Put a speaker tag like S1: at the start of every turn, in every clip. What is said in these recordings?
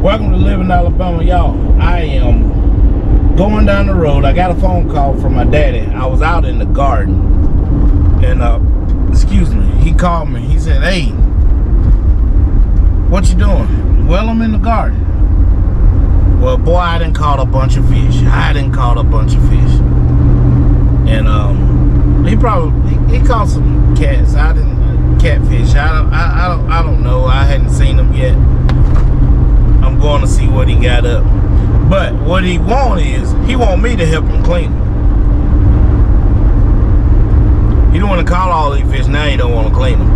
S1: Welcome to Liv'n, Alabama, y'all. I am going down the road. I got a phone call from my daddy. I was out in the garden, and excuse me, he called me. He said, "Hey, what you doing?" "Well, I'm in the garden." "Well, boy, I done caught a bunch of fish. And he caught some cats. I didn't catfish. I don't know. I hadn't seen them yet. I'm going to see what he got up. But what he want is, he want me to help him clean them. He don't want to call all these fish, now he don't want to clean them.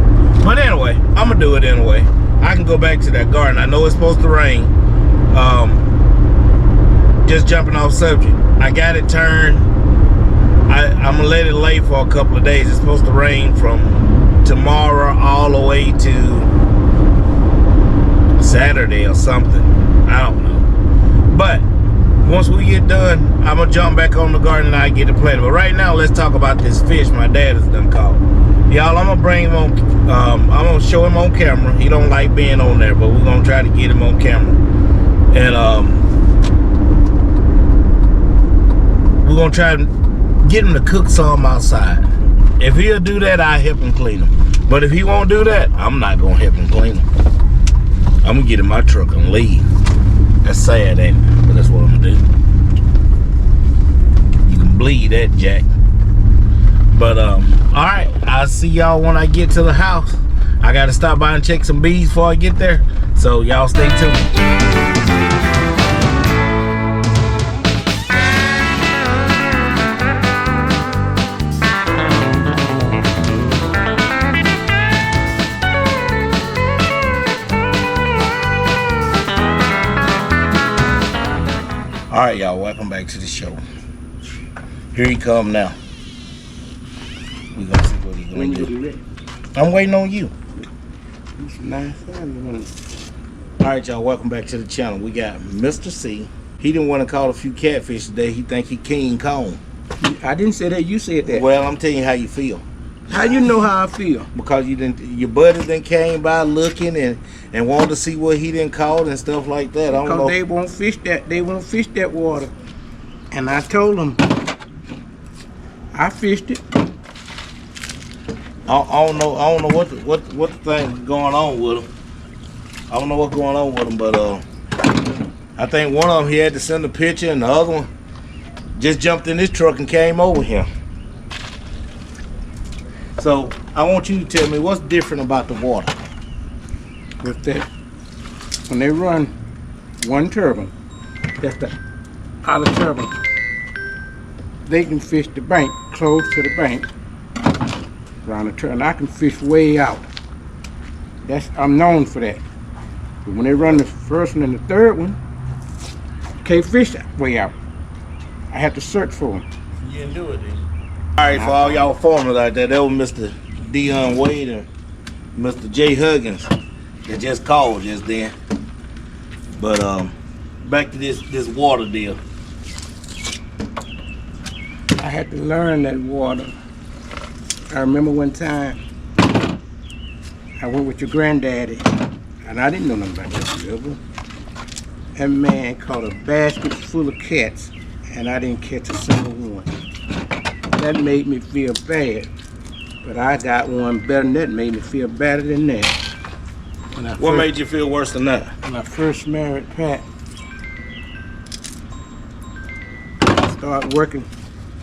S1: But anyway, I'm going to do it anyway. I can go back to that garden. I know it's supposed to rain. Just jumping off subject. I got it turned. I'm going to let it lay for a couple of days. It's supposed to rain from tomorrow all the way to Saturday or something. I don't know. But once we get done, I'm gonna jump back on the garden and I get it planted. But right now, let's talk about this fish my dad has done caught. Y'all, I'm gonna bring him on. I'm gonna show him on camera. He don't like being on there, but we're gonna try to get him on camera. And we're gonna try to get him to cook some outside. If he'll do that, I'll help him clean them. But if he won't do that, I'm not gonna help him clean them. I'm gonna get in my truck and leave. That's sad, ain't it? But that's what I'm gonna do. You can bleed that, Jack. But alright, I'll see y'all when I get to the house. I gotta stop by and check some bees before I get there. So y'all stay tuned. Alright, y'all, welcome back to the show. Here he come now. We gonna see what he gonna do. I'm waiting on you. Alright, y'all, welcome back to the channel. We got Mr. C. He didn't want to call a few catfish today. He think he King Kong.
S2: I didn't say that, you said that.
S1: Well, I'm telling you how you feel.
S2: How you know how I feel?
S1: Because your buddy then came by looking and wanted to see what he didn't caught and stuff like that. I don't know.
S2: Because they won't fish that water. And I told them I fished it.
S1: I don't know what the thing going on with him. I don't know what's going on with him, but I think one of them, he had to send a picture, and the other one just jumped in his truck and came over here. So I want you to tell me what's different about the water.
S2: With that, when they run one turbine, that's the outer turbine, they can fish the bank, close to the bank, around the turbine. I can fish way out. I'm known for that. But when they run the first one and the third one, you can't fish that way out. I have to search for them.
S1: You didn't do it, did you? Alright, for all y'all farmers out there, that was Mr. Dion Wade and Mr. Jay Huggins that just called just then. But back to this water deal.
S2: I had to learn that water. I remember one time I went with your granddaddy, and I didn't know nothing about that river. That man caught a basket full of cats, and I didn't catch a single one. That made me feel bad, but I got one better than that. Made me feel better than that.
S1: What made you feel worse than that?
S2: When I first married Pat, I started working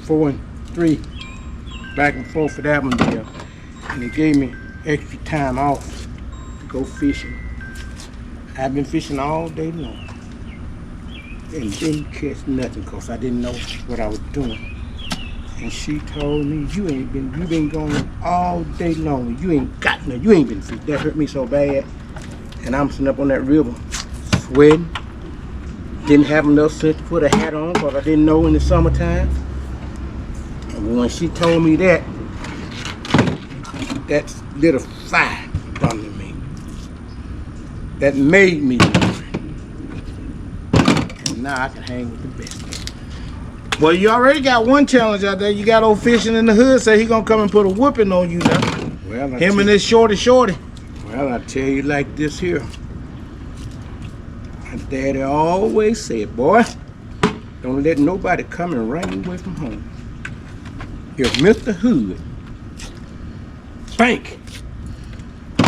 S2: 4 and 3, back and forth at Avondale, and he gave me extra time off to go fishing. I've been fishing all day long and didn't catch nothing because I didn't know what I was doing. And she told me, you've been going all day long. You ain't got nothing. You ain't been fishing. That hurt me so bad. And I'm sitting up on that river, sweating. Didn't have enough sense to put a hat on because I didn't know in the summertime. And when she told me that lit a fire under me. That made me different. And now I can hang with the best.
S1: Well, you already got one challenge out there. You got old fishing in the hood, say he gonna come and put a whooping on you now.
S2: Well,
S1: him and this shorty.
S2: Well, I tell you like this here. My daddy always said, boy, don't let nobody come and run you away from home. If Mr. Hood think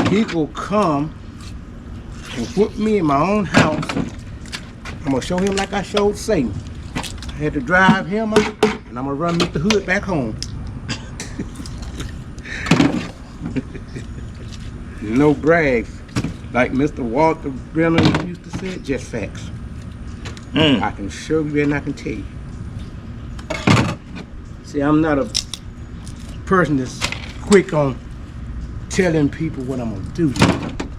S2: he will come and whip me in my own house, I'm gonna show him like I showed Satan. I had to drive him up, and I'm gonna run Mr. Hood back home. No brags, like Mr. Walter Brenner used to say, just facts. I can show you and I can tell you. See, I'm not a person that's quick on telling people what I'm gonna do.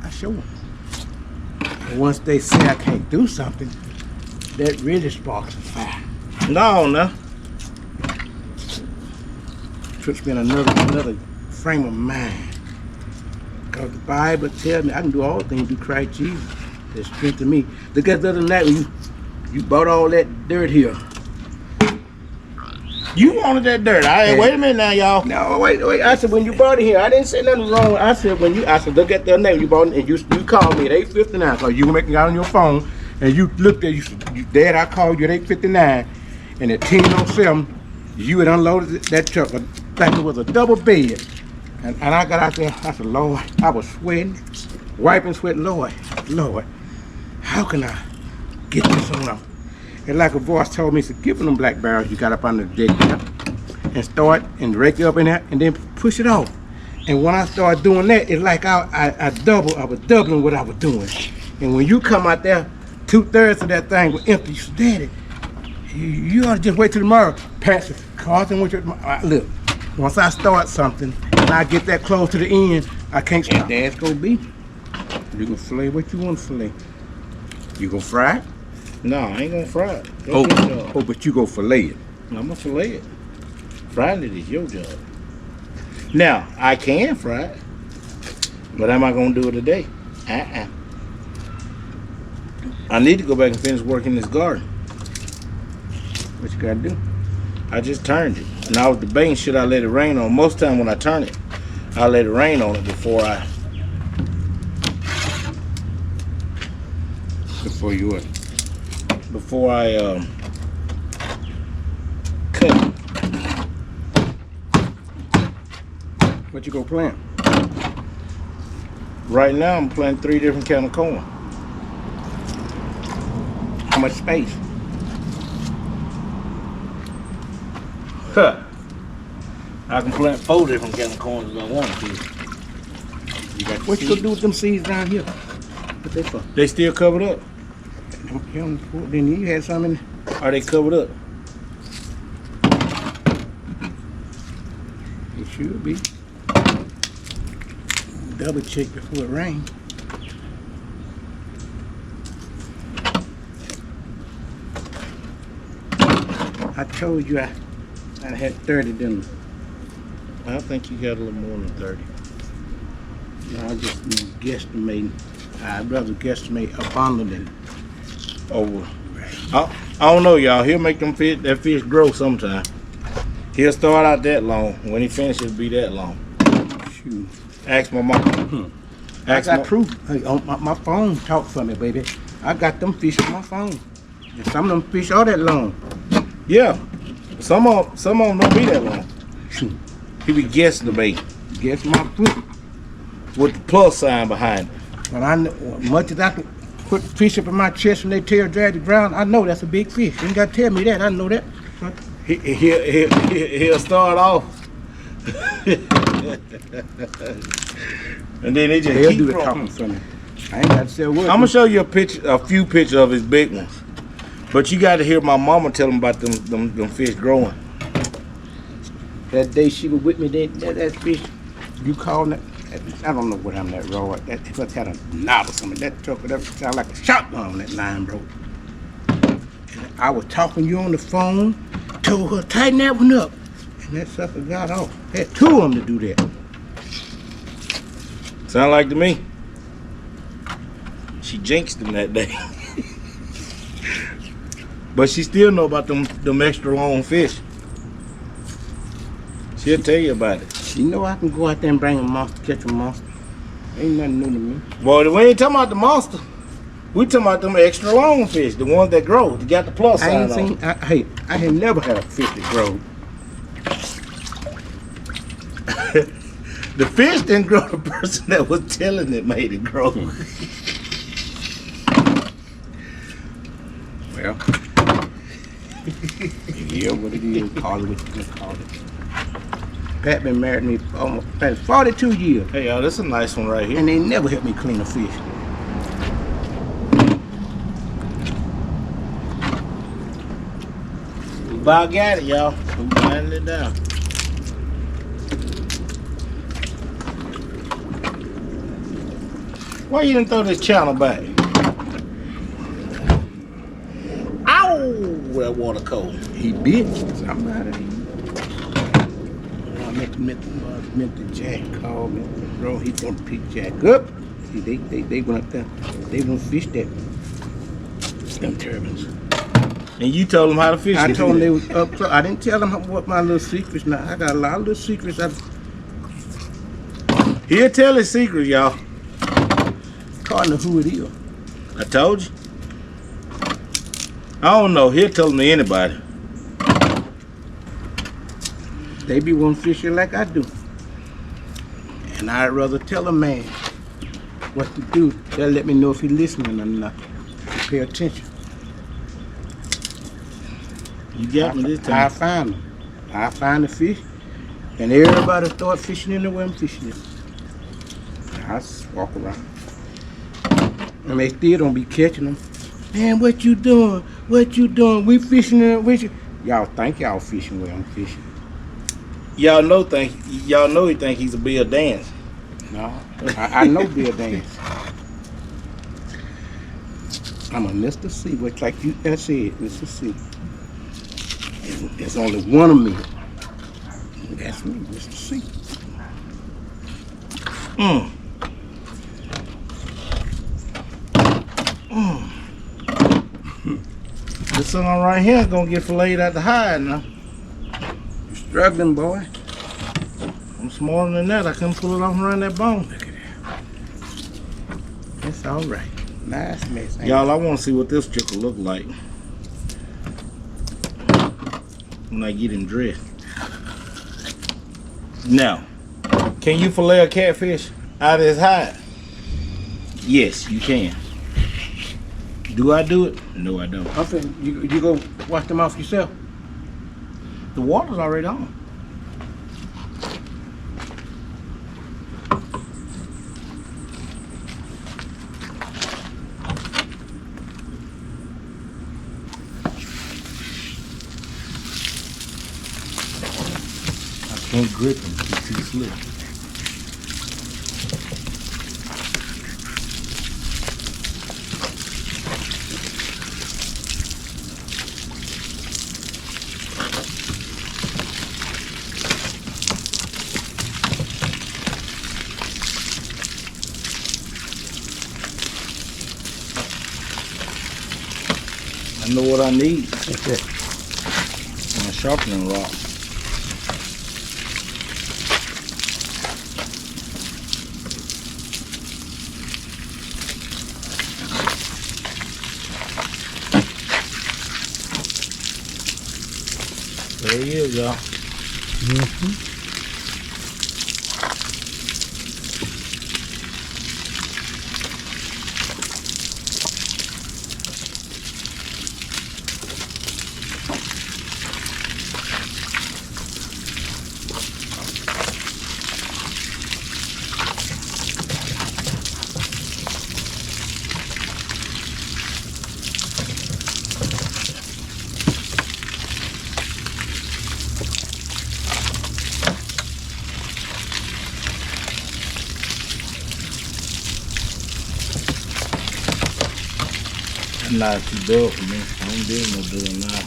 S2: I show them. And once they say I can't do something, that really sparks a fire.
S1: No.
S2: Puts me in another frame of mind. Because the Bible tells me I can do all things through Christ Jesus that strengthen me. Because other than that, you bought all that dirt here.
S1: You wanted that dirt. Wait a minute now, y'all.
S2: No, wait. I said when you bought it here, I didn't say nothing wrong. I said look at the name you bought it, and you called me at 8:59. So you were making out on your phone, and you looked at Dad, I called you at 8:59, and at 10:07, you had unloaded that truck like it was a double bed. And I got out there, I said, Lord, I was sweating, wiping sweat, Lord, how can I get this on up? And like a voice told me, he said, give them black barrels you got up under the deck there, and start and rake it up in there, and then push it off. And when I started doing that, it's like I was doubling what I was doing. And when you come out there, 2/3 of that thing was empty, you said, Daddy, you ought to just wait till tomorrow. Pass it, Carlton, look, once I start something, and I get that close to the end, I can't stop. Dad's gonna be. You gonna fillet what you want to fillet. You gonna fry it?
S1: No, I ain't gonna fry it.
S2: But you gonna fillet it.
S1: I'm gonna fillet it. Frying it is your job. Now, I can fry it, but am I gonna do it today? I need to go back and finish working this garden.
S2: What you gotta do?
S1: I just turned it, and I was debating should I let it rain on. Most time when I turn it, I let it rain on it before I cut it.
S2: What you gonna plant?
S1: Right now, I'm planting 3 different kind of corn.
S2: How much space?
S1: I can plant 4 different kind of corn if I want to.
S2: What you gonna do with them seeds down here? What they for?
S1: They still covered up.
S2: Then you had some in.
S1: Are they covered up?
S2: It should be. Double check before it rains. I told you I had 30 of them.
S1: I think you got a little more than 30.
S2: No, I just guesstimate. I'd rather guesstimate a bundle than
S1: over. I don't know, y'all. He'll make that fish grow sometime. He'll start out that long. When he finishes, it'll be that long.
S2: Shoot.
S1: Ask my mom.
S2: I got proof. Hey, on my phone talk for me, baby. I got them fish on my phone. And some of them fish are that long.
S1: Yeah. Some of them don't be that long.
S2: Shoot.
S1: He be guessing the bait.
S2: Guess my foot.
S1: With the plus sign behind it.
S2: But I know, much as I can put fish up in my chest and they tail drag the ground, I know that's a big fish. You ain't got to tell me that. I know that.
S1: He'll start off. And then they just
S2: They'll
S1: keep
S2: do the
S1: growing.
S2: talking for me. I ain't got to say what.
S1: I'm gonna show you a few pictures of his big ones. But you got to hear my mama tell him about them fish growing.
S2: That day she was with me, that fish, you call that, I don't know what I'm that rod. That must had a knob or something. That truck would sound like a shotgun on that line, bro. And I was talking to you on the phone, told her tighten that one up, and that sucker got off. Had 2 of them to do that.
S1: Sound like to me. She jinxed him that day. But she still know about them extra long fish. She'll tell you about it.
S2: She know I can go out there and bring a monster, catch a monster. Ain't nothing new to me.
S1: Well, we ain't talking about the monster. We talking about them extra long fish, the ones that grow. You got the plus
S2: I ain't
S1: sign on.
S2: seen. I had never had a fish that grow.
S1: The fish didn't grow. The person that was telling it made it grow.
S2: Well, yeah, what it is. Call it what you can call it. Pat been married to me for almost 42 years,
S1: Hey y'all, this is a nice one right here.
S2: and they never helped me clean a fish.
S1: We about got it, y'all. We grinding it down. Why you didn't throw this channel back? Ow! That water cold.
S2: He bit somebody. I meant the Jack called me. Bro, he gonna pick Jack up. See, they went up there. They gonna fish that. Them turbines.
S1: And you told them how to fish
S2: I
S1: it.
S2: told them they was up. I didn't tell them what my little secrets. Now I got a lot of little secrets.
S1: He'll tell his secrets, y'all.
S2: According to who it is.
S1: I told you. I don't know. He'll tell them to anybody.
S2: They be one fishing like I do. And I'd rather tell a man what to do. They'll let me know if he's listening or not. Pay attention.
S1: You got me this
S2: I
S1: time.
S2: find them. I find the fish. And everybody start fishing in the way I'm fishing it. I just walk around. And they still don't be catching them. Man, what you doing? What you doing? We fishing in y'all think y'all fishing where I'm fishing.
S1: Y'all know he think he's a Bill Dance.
S2: No, I know Bill Dance. I'm a Mr. C, which like you said, Mr. C. There's only one of me. That's me, Mr. C.
S1: This one right here is gonna get filleted at the hide now.
S2: You're struggling, boy.
S1: I'm smarter than that. I couldn't pull it off and run that bone.
S2: Look at that. That's all right. Nice mess. ain't
S1: Y'all, I want to see what this chick will look like when I get him dressed. Now, can you fillet a catfish out of his hide? Yes, you can. Do I do it? No, I don't.
S2: I'm finna, you go wash them off yourself?
S1: The water's already on. I can't grip him. He's too slick. I know what I need.
S2: That's it.
S1: My sharpening rock. There he is, y'all. Not too dull for me. I don't do no doing now.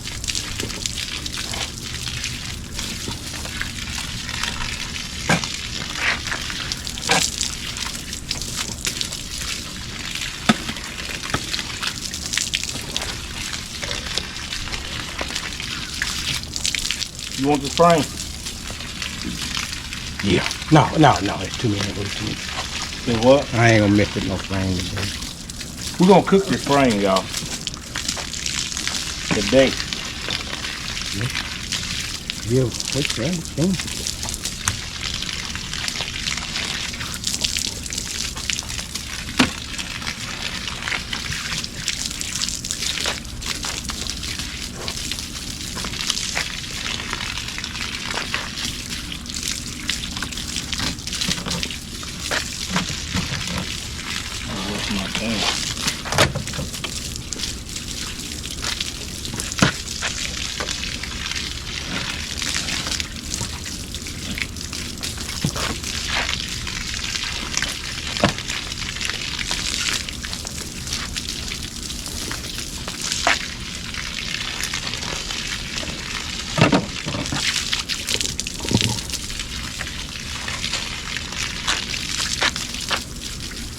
S1: You want the frame?
S2: Yeah. No, it's too many. It's too many.
S1: Say what?
S2: I ain't gonna mess with no flame today.
S1: We're gonna cook this frame, y'all. Today.
S2: Yeah, what's that?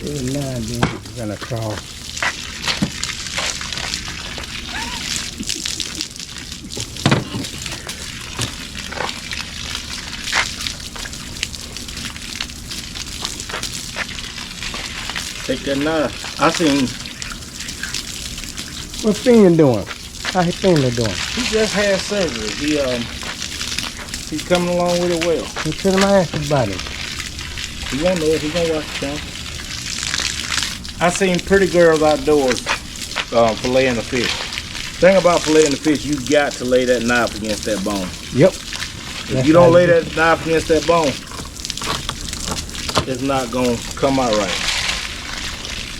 S2: Every now and then it's gonna crawl.
S1: Take that knife. I seen
S2: What's Finn doing? How his family doing?
S1: he just had surgery. He's coming along with it well.
S2: You tell him I asked about him.
S1: He gonna know it. He gonna watch the channel. I seen pretty girls outdoors filleting the fish. Thing about filleting the fish, you got to lay that knife against that bone.
S2: Yep.
S1: If you don't lay that knife against that bone, it's not gonna come out right.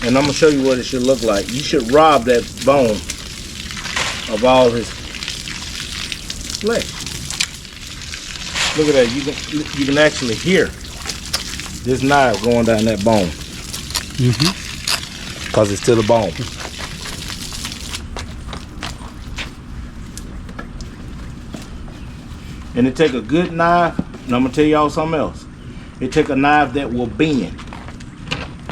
S1: And I'm gonna show you what it should look like. You should rob that bone of all his flesh. Look at that. You can actually hear this knife going down that bone. Because it's to the bone. And it take a good knife, and I'm gonna tell y'all something else. It take a knife that will bend.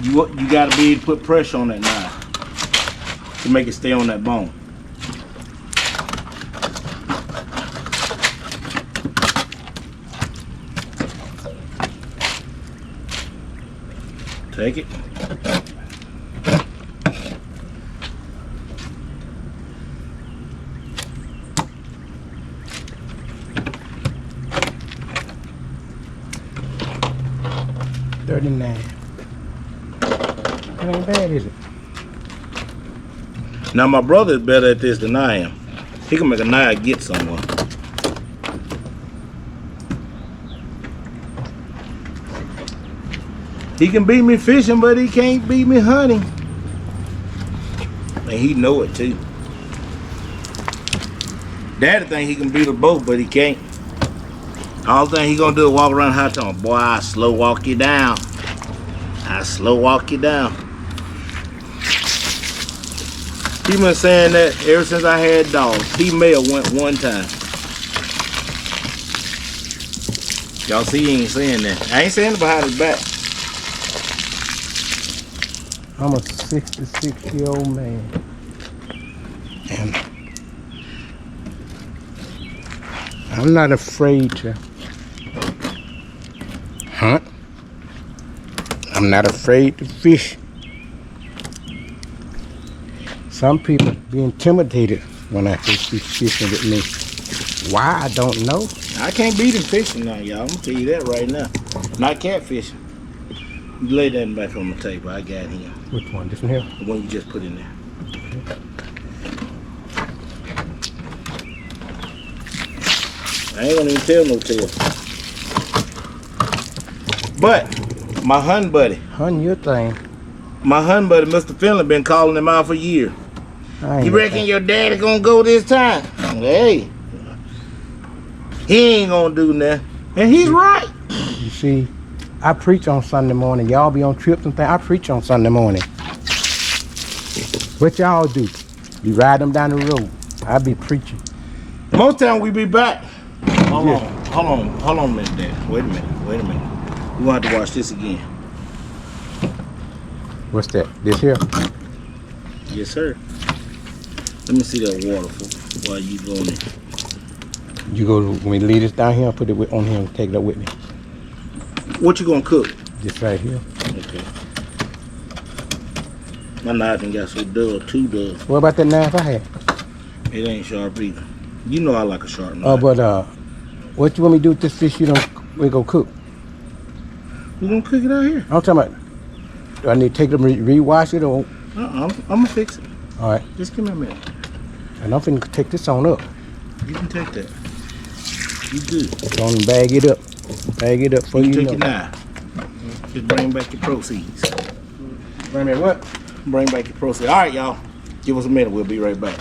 S1: You gotta be able to put pressure on that knife to make it stay on that bone. Take it.
S2: $39. That ain't bad, is it?
S1: Now my brother is better at this than I am. He can make a knife get somewhere. He can beat me fishing, but he can't beat me hunting. And he know it too. Daddy think he can beat us both, but he can't. All thing he gonna do is walk around high tone. Boy, I slow walk you down. I slow walk you down. He been saying that ever since I had dogs. Female went one time. Y'all see he ain't saying that. I ain't saying it behind his back.
S2: I'm a 66-year-old man. And I'm not afraid to hunt. I'm not afraid to fish. Some people be intimidated when I say fishing with me. Why, I don't know.
S1: I can't beat him fishing now, y'all. I'm gonna tell you that right now. Not catfishing. You lay that back on the table. I got him.
S2: Which one? This one here?
S1: The one you just put in there. I ain't gonna even tell no tale. But my hunting buddy,
S2: Hunt your thing.
S1: Mr. Finley, been calling him out for years. You reckon your daddy gonna go this time? Hey, he ain't gonna do nothing. And he's right.
S2: You see, I preach on Sunday morning. Y'all be on trips and things. I preach on Sunday morning. What y'all do? You ride them down the road. I be preaching.
S1: Most time we be back. Hold
S2: Yeah.
S1: on a minute, Dad. Wait a minute. We gonna have to watch this again.
S2: What's that? This here?
S1: Yes, sir. Let me see that water while you going in.
S2: You go when we leave this down here, put it on here and take it up with me.
S1: What you gonna cook?
S2: This right here.
S1: Okay. My knife ain't got so dull, too dull.
S2: What about that knife I had?
S1: It ain't sharp either. You know I like a sharp knife.
S2: Oh, but what you want me to do with this fish? We go cook.
S1: We gonna cook it out here.
S2: I'm talking about. Do I need to take them rewash it or?
S1: I'm gonna fix it.
S2: All right.
S1: Just give me a minute.
S2: And I'm finna take this on up.
S1: You can take that. You good.
S2: Go on and bag it up. Bag it up for you.
S1: Take your knife. Just bring back your proceeds.
S2: Bring me what?
S1: Bring back your proceeds. All right, y'all. Give us a minute. We'll be right back.